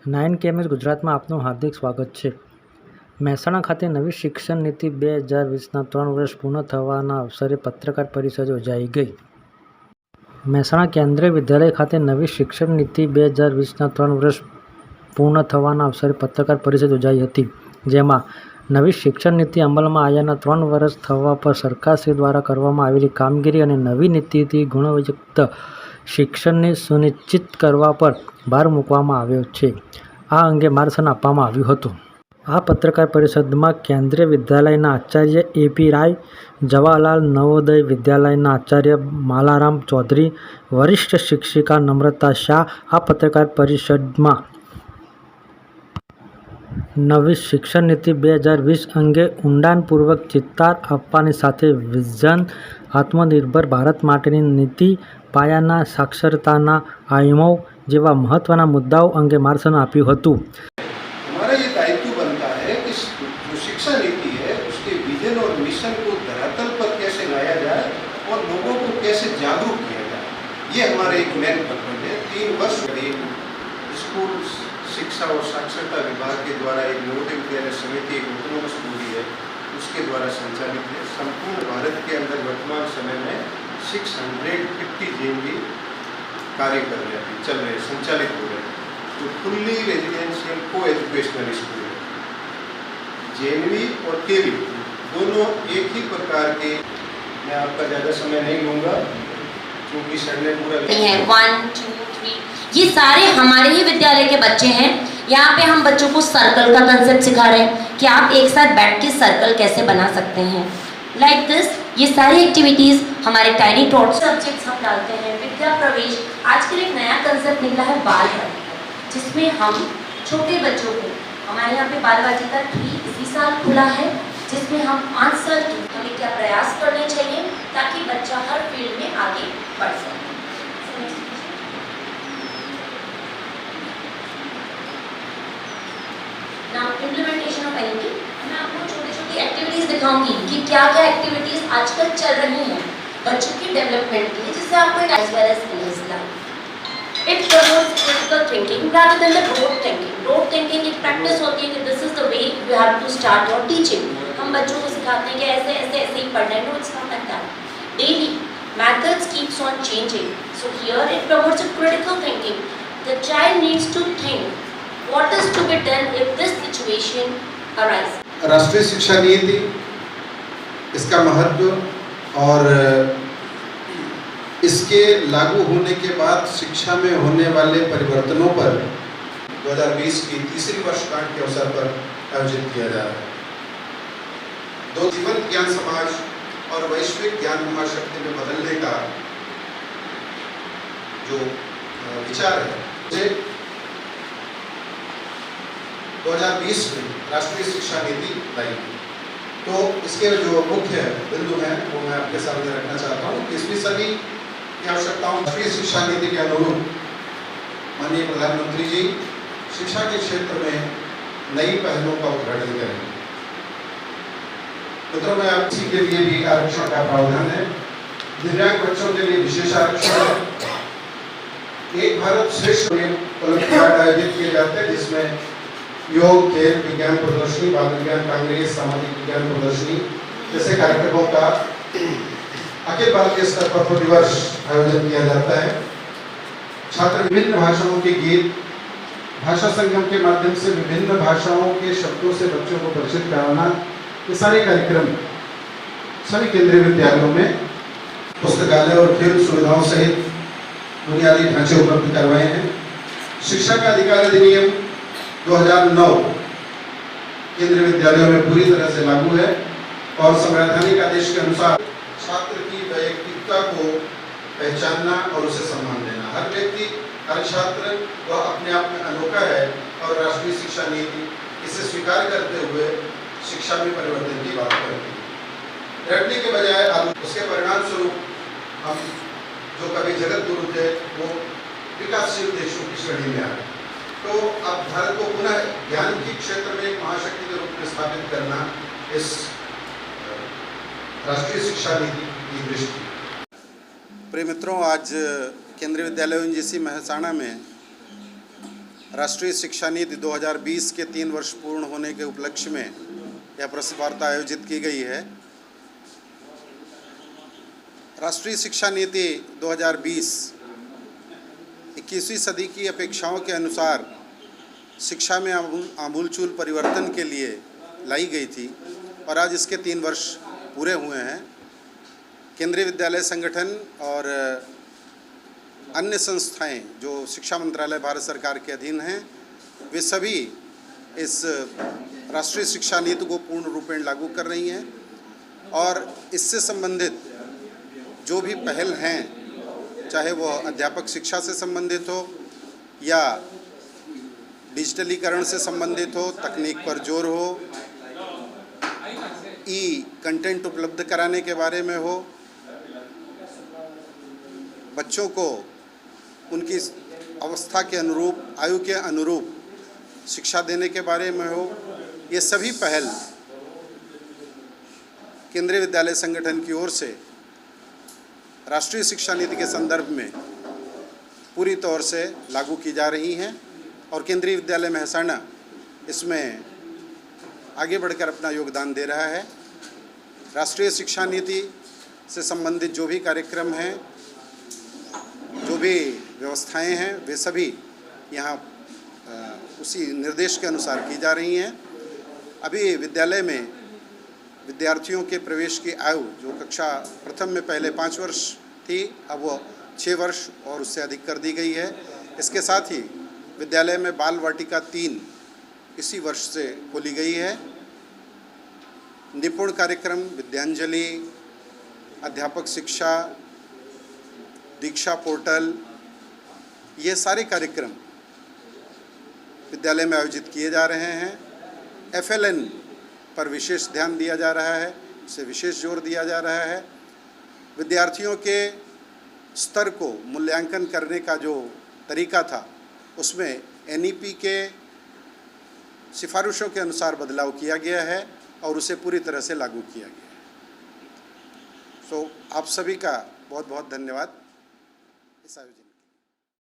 9KMS ગુજરાતમાં આપનું હાર્દિક સ્વાગત છે। મહેસાણા ખાતે નવી શિક્ષણ નીતિ 2020ના 3 વર્ષ પૂર્ણ થવાના અવસરે પત્રકાર પરિષદ યોજાઈ ગઈ। મહેસાણા કેન્દ્રીય વિદ્યાલય ખાતે નવી શિક્ષણ નીતિ 2020ના 3 વર્ષ પૂર્ણ થવાના અવસરે પત્રકાર પરિષદ યોજાઈ હતી, જેમાં નવી શિક્ષણ નીતિ અમલમાં આવ્યાના 3 વર્ષ થવા પર સરકારશ્રી દ્વારા કરવામાં આવેલી કામગીરી અને નવી નીતિથી ગુણયુક્ત શિક્ષણને સુનિશ્ચિત કરવા પર ભાર મૂકવામાં આવ્યો છે। આ અંગે માર્ગદર્શન આપવામાં આવ્યું હતું। આ પત્રકાર પરિષદમાં કેન્દ્રીય વિદ્યાલયના આચાર્ય એપી રાય, જવાહરલાલ નવોદય વિદ્યાલયના આચાર્ય માલારામ ચૌધરી, વરિષ્ઠ શિક્ષિકા નમ્રતા શાહ આ પત્રકાર પરિષદમાં નવી શિક્ષણ નીતિ 2020 અંગે ઊંડાણપૂર્વક ચિતાર આપવાની સાથે વિઝન, આત્મનિર્ભર ભારત માટેની નીતિ, પાયાના સાક્ષરતાના આયામો જેવા મહત્વના મુદ્દાઓ અંગે માર્ગદર્શન આપ્યું હતું। हमारा ये दायित्व बनता है कि जो शिक्षा नीति है उसके विजन और मिशन को धरातल पर कैसे लाया जाए और लोगों को कैसे जागरूक किया जाए, ये हमारा एक मेन पर्पज है। 3 वर्ष स्कूल शिक्षा और साक्षरता विभाग के द्वारा एक नवोदय विद्यालय समिति एक ऑटोनोमस बॉडी है, उसके द्वारा संचालित है। संपूर्ण भारत के अंदर वर्तमान समय में 650 JNV कार्य कर रहे हैं, चल रहे, संचालित हो रहे हैं, जो फुल्ली रेजिडेंशियल को एजुकेशनल स्कूल है। जेएनवी और केवी दोनों एक ही प्रकार के। मैं आपका ज़्यादा समय नहीं लूँगा क्योंकि सर ने पूरा 1 2 3 ये सारे हमारे ही विद्यालय के बच्चे हैं। यहाँ पे हम बच्चों को सर्कल का कंसेप्ट सिखा रहे हैं कि आप एक साथ बैठ के सर्कल कैसे बना सकते हैं, लाइक दिस। ये सारी एक्टिविटीज़ हमारे टाइनी टॉट्स सब्जेक्ट्स हम डालते हैं। विद्या प्रवेश आजकल एक नया कंसेप्ट निकला है बाल वाटिका, जिसमें हम छोटे बच्चों को, हमारे यहाँ पे बाल वाटिका 3 इसी साल खुला है, जिसमें हम 5 साल की हमें क्या प्रयास करने चाहिए ताकि बच्चा हर फील्ड में आगे बढ़ सके। नाउ इम्प्लीमेंटेशन ऑफ एनईपी, मैं आपको छोटी-छोटी एक्टिविटीज दिखाऊंगी कि क्या-क्या एक्टिविटीज आजकल चल रही हैं बच्चों की डेवलपमेंट के लिए, जिससे आपको एक एज वेल एज स्किल्स ला। It promotes critical thinking rather than the rote thinking. Rote thinking एक प्रैक्टिस होती है कि this is the way you have to start your teaching. हम बच्चों को सिखाते हैं कि ऐसे ऐसे ऐसे ही पढ़ना है। No, it's not like that. Daily methods keeps on changing. So here it promotes a critical thinking. The child needs to think what is to be done if this situation arises. राष्ट्रीय शिक्षा नीति, इसका महत्व और इसके लागू होने के बाद शिक्षा में होने वाले परिवर्तनों पर 2020 की तीसरी वर्षगांठ के अवसर पर आयोजित किया जा रहा है। 2 जीवन ज्ञान समाज और वैश्विक ज्ञान महाशक्ति में बदलने का जो विचार है, 2020 में राष्ट्रीय शिक्षा नीति लाई। तो इसके जो मुख्य बिंदु हैं वो मैं आपके सामने रखना चाहता हूँ। 21वीं सदी की आवश्यकताओं, राष्ट्रीय शिक्षा नीति के अनुरूप माननीय प्रधानमंत्री जी शिक्षा के क्षेत्र में नई पहलों का उद्घाटन करेंगे। मित्रों, में आप इसी के लिए भी आरक्षण का प्रावधान है। दिव्यांग बच्चों के लिए विशेष आरक्षण है। एक भारत श्रेष्ठ ओलंपियाड आयोजित किए जाते हैं, जिसमें योग, खेल, विज्ञान प्रदर्शनी, बाल विज्ञान कांग्रेस, सामाजिक विज्ञान प्रदर्शनी जैसे कार्यक्रमों का अखिल भारतीय स्तर पर प्रतिवर्ष आयोजन किया जाता है। छात्र विभिन्न भाषाओं के गीत, भाषा संगम के माध्यम से विभिन्न भाषाओं के शब्दों से बच्चों को परिचित कराना, ये सारे कार्यक्रम सभी केंद्रीय विद्यालयों में पुस्तकालय और खेल सुविधाओं सहित बुनियादी ढांचे उपलब्ध करवाए हैं। शिक्षा का अधिकार अधिनियम 2009 केंद्रीय विद्यालयों में पूरी तरह से लागू है और संवैधानिक आदेश के अनुसार छात्र की वैयक्तिकता को पहचानना और उसे सम्मान देना। हर व्यक्ति, हर छात्र वह अपने आप में अनोखा है और राष्ट्रीय शिक्षा नीति इसे स्वीकार करते हुए शिक्षा में परिवर्तन की बात करती है। रटने के बजाय उसके परिणाम स्वरूप हम जो कभी जगत गुरु थे वो विकासशील देशों की श्रेणी में आए। तो अब भारत को पुनः ज्ञान के क्षेत्र में एक महाशक्ति के रूप में स्थापित करना इस राष्ट्रीय शिक्षा नीति की दृष्टि। प्रिय मित्रों, आज केंद्रीय विद्यालय यूजीसी महसाणा में राष्ट्रीय शिक्षा नीति 2020 के 3 वर्ष पूर्ण होने के उपलक्ष्य में यह प्रेस वार्ता आयोजित की गई है। राष्ट्रीय शिक्षा नीति 2020 21वीं सदी की अपेक्षाओं के अनुसार शिक्षा में आमूलचूल परिवर्तन के लिए लाई गई थी और आज इसके 3 वर्ष पूरे हुए हैं। केंद्रीय विद्यालय संगठन और अन्य संस्थाएं जो शिक्षा मंत्रालय भारत सरकार के अधीन हैं, वे सभी इस राष्ट्रीय शिक्षा नीति को पूर्ण रूपेण लागू कर रही हैं और इससे संबंधित जो भी पहल हैं, चाहे वह अध्यापक शिक्षा से संबंधित हो या डिजिटलीकरण से संबंधित हो, तकनीक पर जोर हो, कंटेंट उपलब्ध कराने के बारे में हो, बच्चों को उनकी अवस्था के अनुरूप, आयु के अनुरूप शिक्षा देने के बारे में हो, ये सभी पहल केंद्रीय विद्यालय संगठन की ओर से राष्ट्रीय शिक्षा नीति के संदर्भ में पूरी तौर से लागू की जा रही हैं और केंद्रीय विद्यालय मेहसाणा इसमें आगे बढ़कर अपना योगदान दे रहा है। राष्ट्रीय शिक्षा नीति से संबंधित जो भी कार्यक्रम हैं, जो भी व्यवस्थाएं हैं, वे सभी यहाँ उसी निर्देश के अनुसार की जा रही हैं। अभी विद्यालय में विद्यार्थियों के प्रवेश की आयु जो कक्षा प्रथम में पहले 5 वर्ष थी, अब वो 6 वर्ष और उससे अधिक कर दी गई है। इसके साथ ही विद्यालय में बाल वाटिका 3 इसी वर्ष से खोली गई है। निपुण कार्यक्रम, विद्यांजलि, अध्यापक शिक्षा, दीक्षा पोर्टल, ये सारे कार्यक्रम विद्यालय में आयोजित किए जा रहे हैं। FLN पर विशेष ध्यान दिया जा रहा है, उसे विशेष जोर दिया जा रहा है। विद्यार्थियों के स्तर को मूल्यांकन करने का जो तरीका था, उसमें NEP के सिफारिशों के अनुसार बदलाव किया गया है और उसे पूरी तरह से लागू किया गया है। आप सभी का बहुत बहुत धन्यवाद इस आयोजन